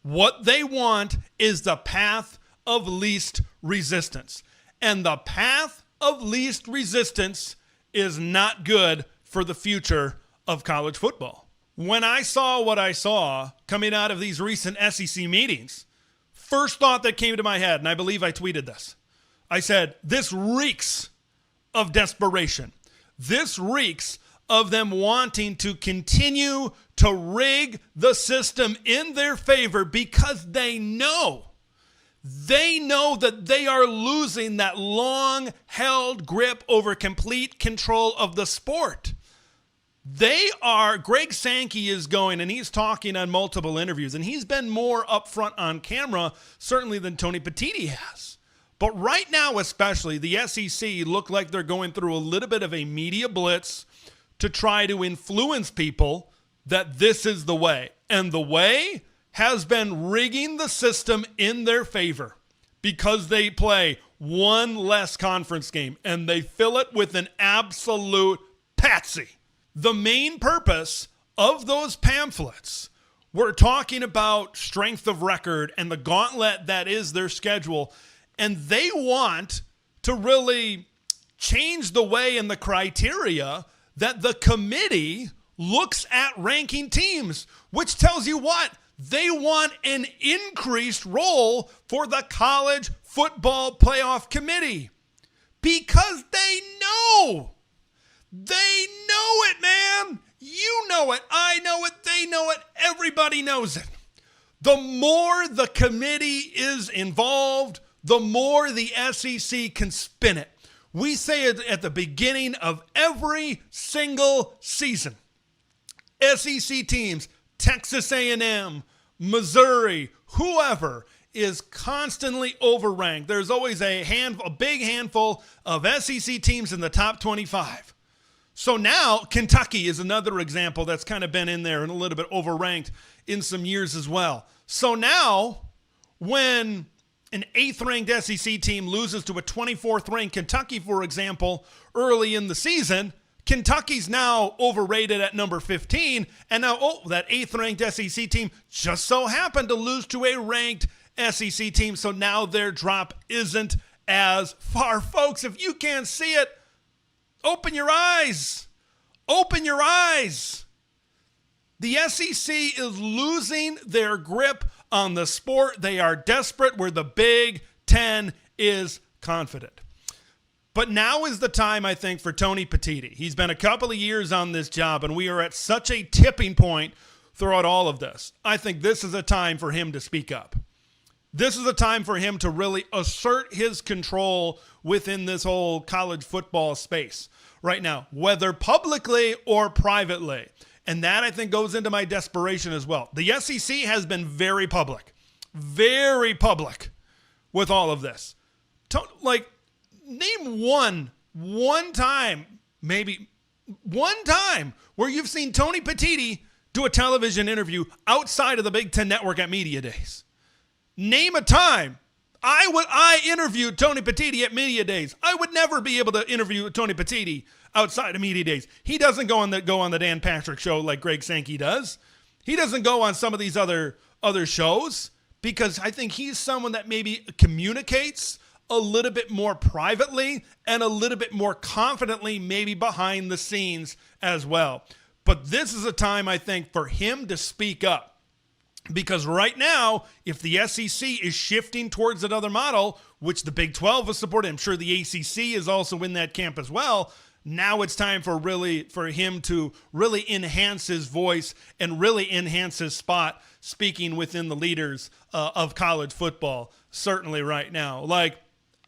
What they want is the path of least resistance. And the path of least resistance is not good for the future of college football. When I saw what I saw coming out of these recent SEC meetings, First thought that came to my head, and I believe I tweeted this. I said, this reeks of desperation. This reeks of them wanting to continue to rig the system in their favor because they know that they are losing that long-held grip over complete control of the sport. Greg Sankey is going, and he's talking on multiple interviews, and he's been more upfront on camera, certainly, than Tony Petitti has. But right now, especially, the SEC look like they're going through a little bit of a media blitz to try to influence people that this is the way. And the way has been rigging the system in their favor because they play one less conference game, and they fill it with an absolute patsy. The main purpose of those pamphlets were talking about strength of record and the gauntlet that is their schedule. And they want to really change the way and the criteria that the committee looks at ranking teams, which tells you what? They want an increased role for the college football playoff committee because they know. They know it, man. You know it. I know it. They know it. Everybody knows it. The more the committee is involved, the more the SEC can spin it. We say it at the beginning of every single season. SEC teams, Texas A&M, Missouri, whoever, is constantly overranked. There's always a big handful of SEC teams in the top 25. So now Kentucky is another example that's kind of been in there and a little bit overranked in some years as well. So now when an 8th-ranked SEC team loses to a 24th-ranked Kentucky, for example, early in the season, Kentucky's now overrated at number 15, and now, that 8th-ranked SEC team just so happened to lose to a ranked SEC team, so now their drop isn't as far. Folks, if you can't see it, open your eyes. Open your eyes. The SEC is losing their grip on the sport. They are desperate where the Big Ten is confident. But now is the time, I think, for Tony Petitti. He's been a couple of years on this job, and we are at such a tipping point throughout all of this. I think this is a time for him to speak up. This is a time for him to really assert his control within this whole college football space right now, whether publicly or privately. And that, I think, goes into my desperation as well. The SEC has been very public with all of this. Name one time, maybe one time, where you've seen Tony Petitti do a television interview outside of the Big Ten Network at Media Days. Name a time. I interviewed Tony Petitti at Media Days. I would never be able to interview Tony Petitti outside of Media Days. He doesn't go on the Dan Patrick show like Greg Sankey does. He doesn't go on some of these other shows because I think he's someone that maybe communicates a little bit more privately and a little bit more confidently, maybe behind the scenes as well. But this is a time, I think, for him to speak up. Because right now, if the SEC is shifting towards another model, which the Big 12 is supporting, I'm sure the ACC is also in that camp as well. Now it's time for him to really enhance his voice and really enhance his spot speaking within the leaders of college football, certainly right now.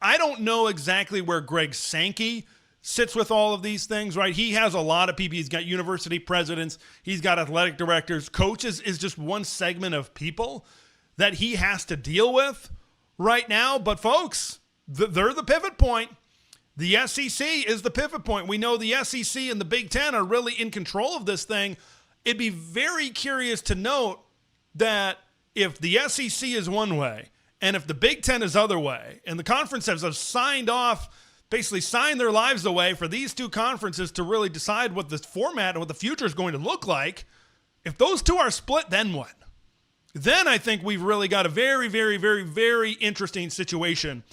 I don't know exactly where Greg Sankey sits with all of these things, right? He has a lot of people. He's got university presidents. He's got athletic directors. Coaches is just one segment of people that he has to deal with right now. But folks, they're the pivot point. The SEC is the pivot point. We know the SEC and the Big Ten are really in control of this thing. It'd be very curious to note that if the SEC is one way and if the Big Ten is other way, and the conferences have basically signed their lives away for these two conferences to really decide what the format and what the future is going to look like, if those two are split, then what? Then I think we've really got a very, very, very, very interesting situation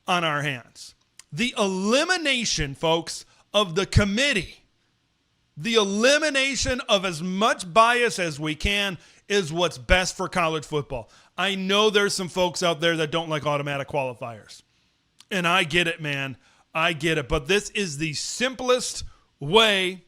on our hands. The elimination, folks, of the committee, the elimination of as much bias as we can is what's best for college football. I know there's some folks out there that don't like automatic qualifiers. And I get it, man. I get it. But this is the simplest way.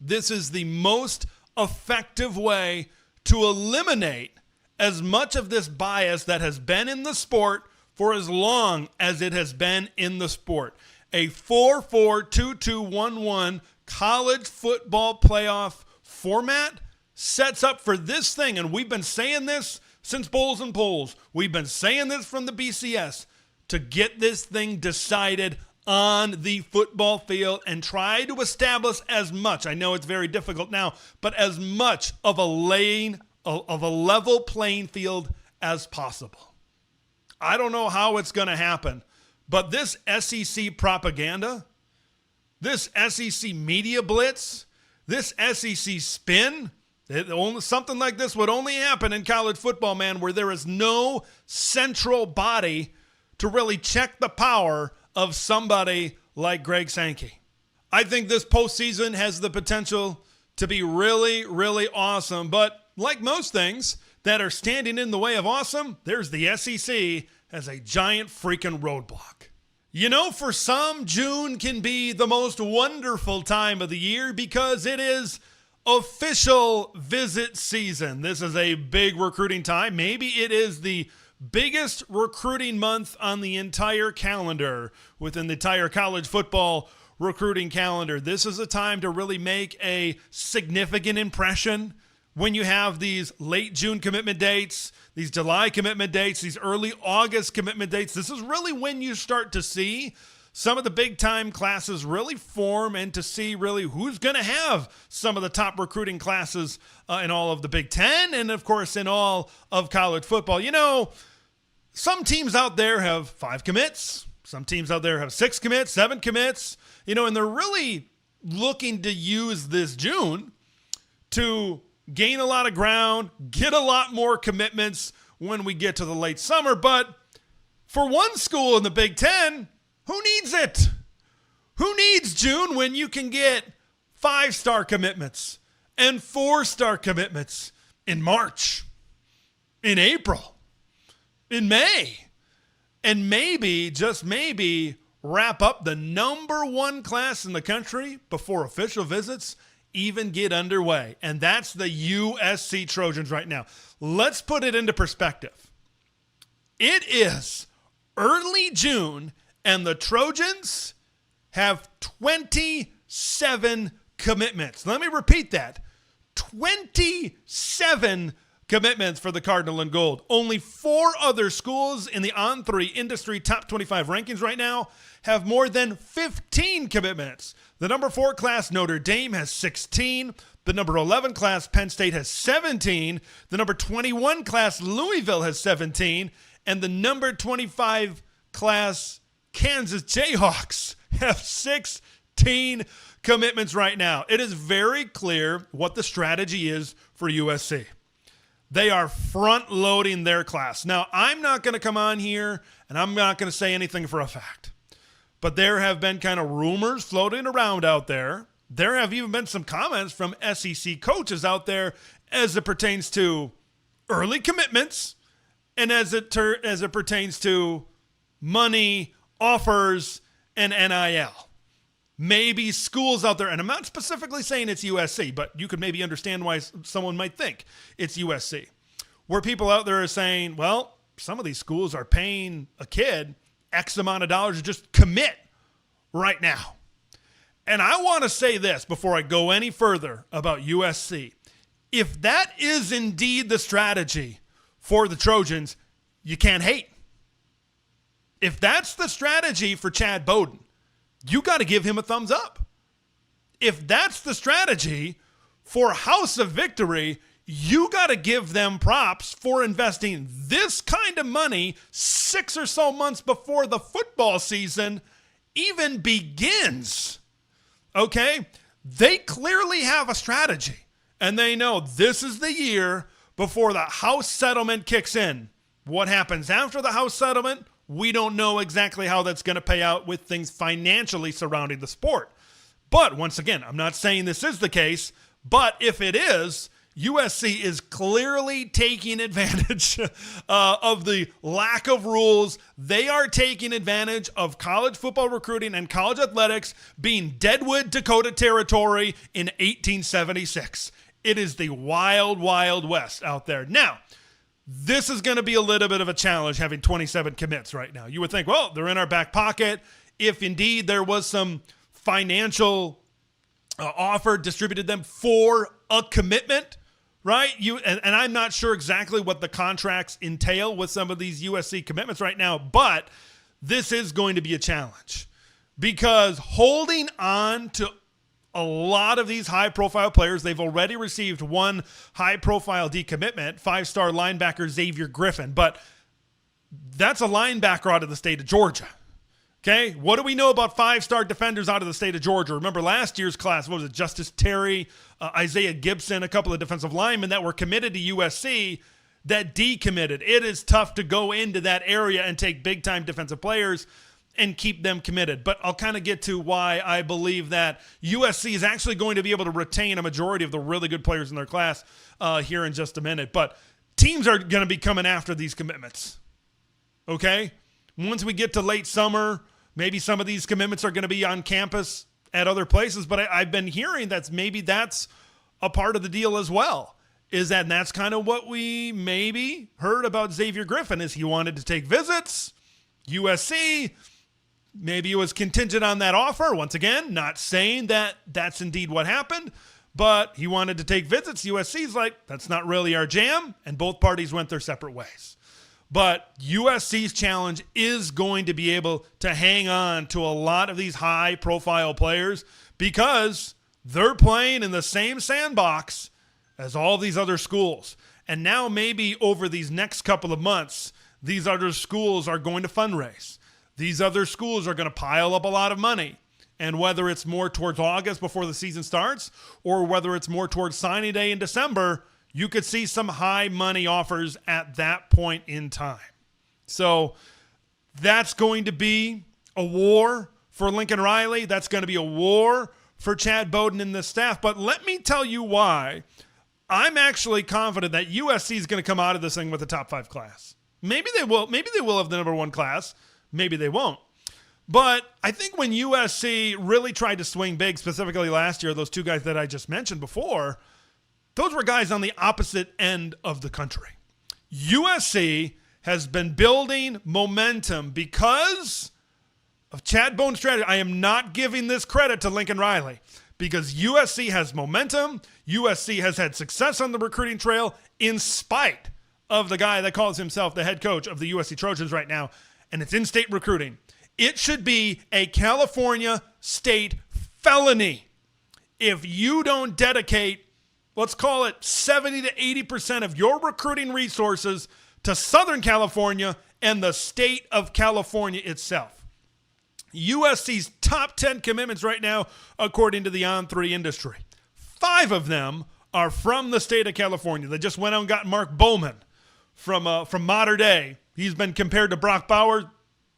This is the most effective way to eliminate as much of this bias that has been in the sport for as long as it has been in the sport. A 4-4-2-2-1-1 college football playoff format sets up for this thing. And we've been saying this since Bowls and Polls. We've been saying this from the BCS to get this thing decided on the football field and try to establish as much, I know it's very difficult now, but as much of a level playing field as possible. I don't know how it's going to happen, but this SEC propaganda, this SEC media blitz, this SEC spin, something like this would only happen in college football, man, where there is no central body to really check the power of somebody like Greg Sankey. I think this postseason has the potential to be really, really awesome. But like most things that are standing in the way of awesome, there's the SEC as a giant freaking roadblock. You know, for some, June can be the most wonderful time of the year because it is official visit season. This is a big recruiting time. Maybe it is the biggest recruiting month on the entire calendar within the entire college football recruiting calendar. This is a time to really make a significant impression when you have these late June commitment dates, these July commitment dates, these early August commitment dates. This is really when you start to see some of the big time classes really form and to see really who's going to have some of the top recruiting classes in all of the Big Ten and, of course, in all of college football. You know, some teams out there have 5 commits. Some teams out there have 6 commits, 7 commits, you know, and they're really looking to use this June to gain a lot of ground, get a lot more commitments when we get to the late summer. But for one school in the Big Ten, who needs it? Who needs June when you can get 5-star commitments and 4-star commitments in March, in April, in May, and maybe, just maybe, wrap up the number 1 class in the country before official visits even get underway? And that's the USC Trojans right now. Let's put it into perspective. It is early June, and the Trojans have 27 commitments. Let me repeat that. 27 commitments for the Cardinal and Gold. Only 4 other schools in the On3 industry top 25 rankings right now have more than 15 commitments. The number 4 class, Notre Dame, has 16. The number 11 class, Penn State, has 17. The number 21 class, Louisville, has 17. And the number 25 class, Kansas Jayhawks, have 16 commitments right now. It is very clear what the strategy is for USC. They are front-loading their class. Now, I'm not going to come on here, and I'm not going to say anything for a fact. But there have been kind of rumors floating around out there. There have even been some comments from SEC coaches out there as it pertains to early commitments and as it pertains to money, offers, and NIL. Maybe schools out there, and I'm not specifically saying it's USC, but you could maybe understand why someone might think it's USC, where people out there are saying, well, some of these schools are paying a kid X amount of dollars to just commit right now. And I want to say this before I go any further about USC. If that is indeed the strategy for the Trojans, you can't hate. If that's the strategy for Chad Bowden, you got to give him a thumbs up. If that's the strategy for House of Victory, you got to give them props for investing this kind of money 6 or so months before the football season even begins. Okay? They clearly have a strategy, and they know this is the year before the House settlement kicks in. What happens after the House settlement? We don't know exactly how that's going to pay out with things financially surrounding the sport. But once again, I'm not saying this is the case, but if it is, USC is clearly taking advantage of the lack of rules. They are taking advantage of college football recruiting and college athletics being Deadwood, Dakota territory in 1876. It is the wild, wild west out there. Now, this is going to be a little bit of a challenge having 27 commits right now. You would think, well, they're in our back pocket. If indeed there was some financial offer distributed them for a commitment, right? And I'm not sure exactly what the contracts entail with some of these USC commitments right now, but this is going to be a challenge because holding on to a lot of these high-profile players, they've already received one high-profile decommitment, 5-star linebacker Xavier Griffin, but that's a linebacker out of the state of Georgia. Okay, what do we know about 5-star defenders out of the state of Georgia? Remember last year's class, what was it, Justice Terry, Isaiah Gibson, a couple of defensive linemen that were committed to USC that decommitted. It is tough to go into that area and take big-time defensive players and keep them committed. But I'll kind of get to why I believe that USC is actually going to be able to retain a majority of the really good players in their class here in just a minute. But teams are going to be coming after these commitments, okay? Once we get to late summer, maybe some of these commitments are going to be on campus at other places, but I've been hearing that's a part of the deal as well, and that's kind of what we maybe heard about Xavier Griffin is he wanted to take visits. USC, maybe it was contingent on that offer. Once again, not saying that that's indeed what happened, but he wanted to take visits. USC's like, that's not really our jam, and both parties went their separate ways. But USC's challenge is going to be able to hang on to a lot of these high-profile players because they're playing in the same sandbox as all these other schools. And now maybe over these next couple of months, these other schools are going to fundraise. These other schools are going to pile up a lot of money. And whether it's more towards August before the season starts or whether it's more towards signing day in December, you could see some high money offers at that point in time. So that's going to be a war for Lincoln Riley. That's going to be a war for Chad Bowden and the staff. But let me tell you why I'm actually confident that USC is going to come out of this thing with a top 5 class. Maybe they will. Maybe they will have the number 1 class. Maybe they won't. But I think when USC really tried to swing big, specifically last year, those 2 guys that I just mentioned before, those were guys on the opposite end of the country. USC has been building momentum because of Chad Bowden's strategy. I am not giving this credit to Lincoln Riley because USC has momentum. USC has had success on the recruiting trail in spite of the guy that calls himself the head coach of the USC Trojans right now, and it's in-state recruiting. It should be a California state felony if you don't dedicate, let's call it 70 to 80% of your recruiting resources to Southern California and the state of California itself. USC's top 10 commitments right now, according to the On3 industry. 5 of them are from the state of California. They just went out and got Mark Bowman from Mater Dei. He's been compared to Brock Bowers.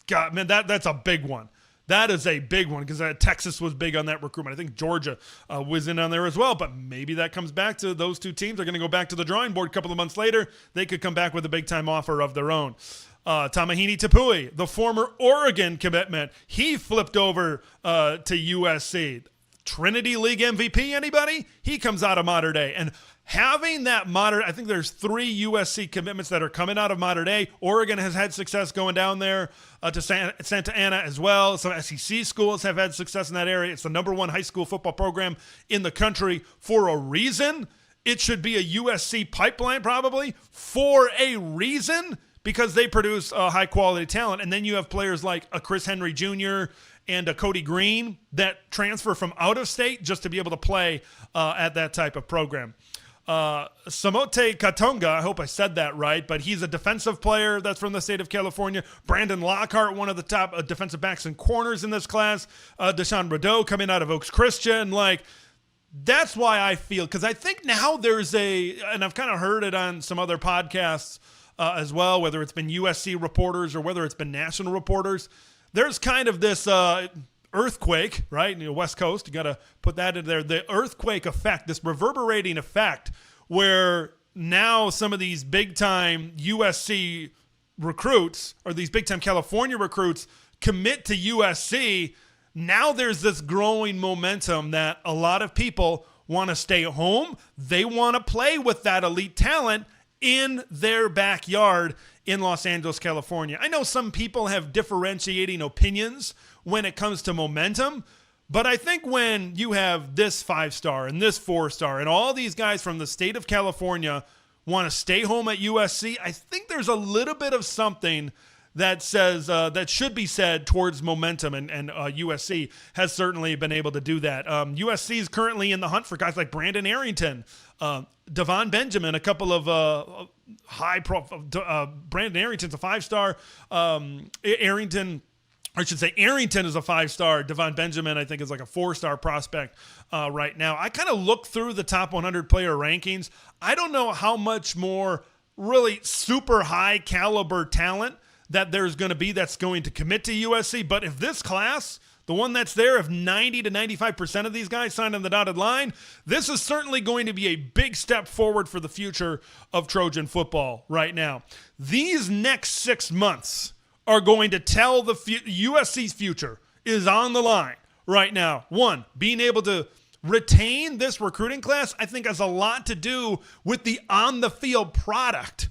God, man, that's a big one. That is a big one because Texas was big on that recruitment. I think Georgia was in on there as well, but maybe that comes back to those 2 teams. They're going to go back to the drawing board a couple of months later. They could come back with a big-time offer of their own. Tamahini Tapui, the former Oregon commitment, he flipped over to USC. Trinity League MVP, anybody? He comes out of Mater Dei. And having that I think there's 3 USC commitments that are coming out of Mater Dei. Oregon has had success going down there to Santa Ana as well. Some SEC schools have had success in that area. It's the number 1 high school football program in the country for a reason. It should be a USC pipeline probably for a reason because they produce high-quality talent. And then you have players like a Chris Henry Jr., and a Cody Green that transfer from out of state just to be able to play at that type of program. Samote Katonga, I hope I said that right, but he's a defensive player that's from the state of California. Brandon Lockhart, one of the top defensive backs and corners in this class. Deshaun Rideau coming out of Oaks Christian. That's why I feel, because I think now there's and I've kind of heard it on some other podcasts as well, whether it's been USC reporters or whether it's been national reporters, there's kind of this earthquake, right? West Coast, you got to put that in there. The earthquake effect, this reverberating effect where now some of these big-time USC recruits or these big-time California recruits commit to USC. Now there's this growing momentum that a lot of people want to stay home. They want to play with that elite talent in their backyard in Los Angeles, California. I know some people have differentiating opinions when it comes to momentum, but I think when you have this 5-star and this 4-star and all these guys from the state of California want to stay home at USC, I think there's a little bit of something that says that should be said towards momentum, and USC has certainly been able to do that. USC is currently in the hunt for guys like Brandon Arrington, Devon Benjamin, a couple of Brandon Arrington's a 5-star. Arrington is a 5-star. Devon Benjamin, I think, is like a 4-star prospect right now. I kind of look through the top 100 player rankings. I don't know how much more really super high caliber talent that there's going to be that's going to commit to USC. But if this class, the one that's there, if 90 to 95% of these guys sign on the dotted line, this is certainly going to be a big step forward for the future of Trojan football right now. These next 6 months are going to tell USC's future is on the line right now. One, being able to retain this recruiting class, I think, has a lot to do with the on-the-field product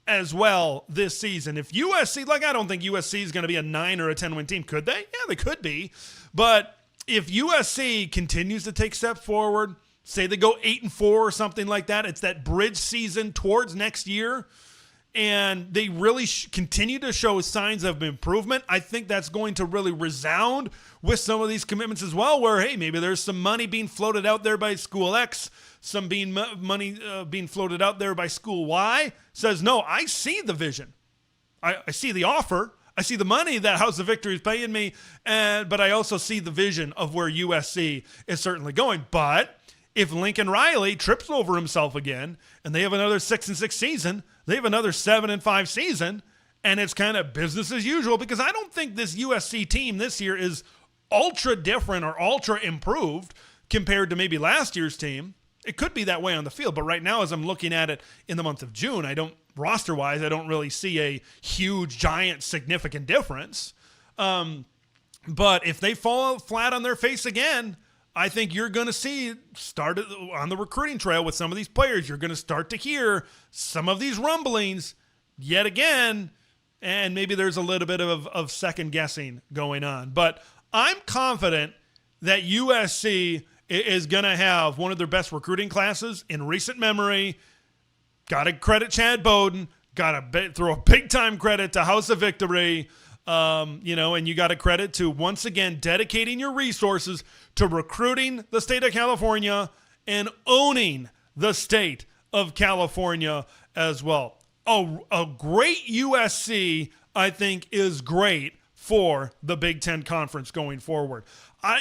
as well this season. If USC, I don't think USC is going to be a 9 or a 10 win team. Could they? Yeah, they could be. But if USC continues to take steps forward, say they go 8-4 or something like that, it's that bridge season towards next year, and they really continue to show signs of improvement, I think that's going to really resound with some of these commitments as well, where, hey, maybe there's some money being floated out there by School X, some money being floated out there by School Y, says, no, I see the vision. I see the offer. I see the money that House of Victory is paying me, but I also see the vision of where USC is certainly going. But if Lincoln Riley trips over himself again and they have another 6-6 season, they have another 7-5 season, and it's kind of business as usual, because I don't think this USC team this year is ultra different or ultra improved compared to maybe last year's team. It could be that way on the field, but right now, as I'm looking at it in the month of June, roster-wise, I don't really see a huge, giant, significant difference. But if they fall flat on their face again, I think you're going to see start on the recruiting trail with some of these players. You're going to start to hear some of these rumblings yet again, and maybe there's a little bit of second guessing going on. But I'm confident that USC is going to have one of their best recruiting classes in recent memory. Got to credit Chad Bowden. Got to throw a big-time credit to House of Victory. And you got to credit to, once again, dedicating your resources to recruiting the state of California and owning the state of California as well. A great USC, I think, is great for the Big Ten Conference going forward.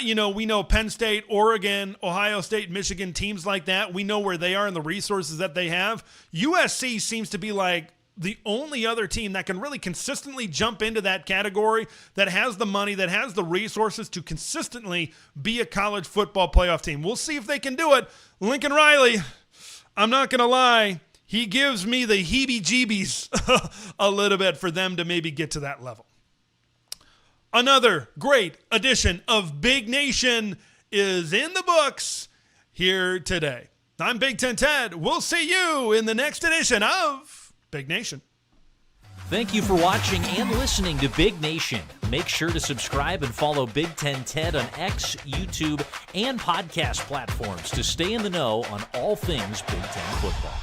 We know Penn State, Oregon, Ohio State, Michigan, teams like that. We know where they are and the resources that they have. USC seems to be like the only other team that can really consistently jump into that category, that has the money, that has the resources to consistently be a college football playoff team. We'll see if they can do it. Lincoln Riley, I'm not going to lie, he gives me the heebie-jeebies a little bit for them to maybe get to that level. Another great edition of Big Nation is in the books here today. I'm Big Ten Ted. We'll see you in the next edition of Big Nation. Thank you for watching and listening to Big Nation. Make sure to subscribe and follow Big Ten Ted on X, YouTube, and podcast platforms to stay in the know on all things Big Ten football.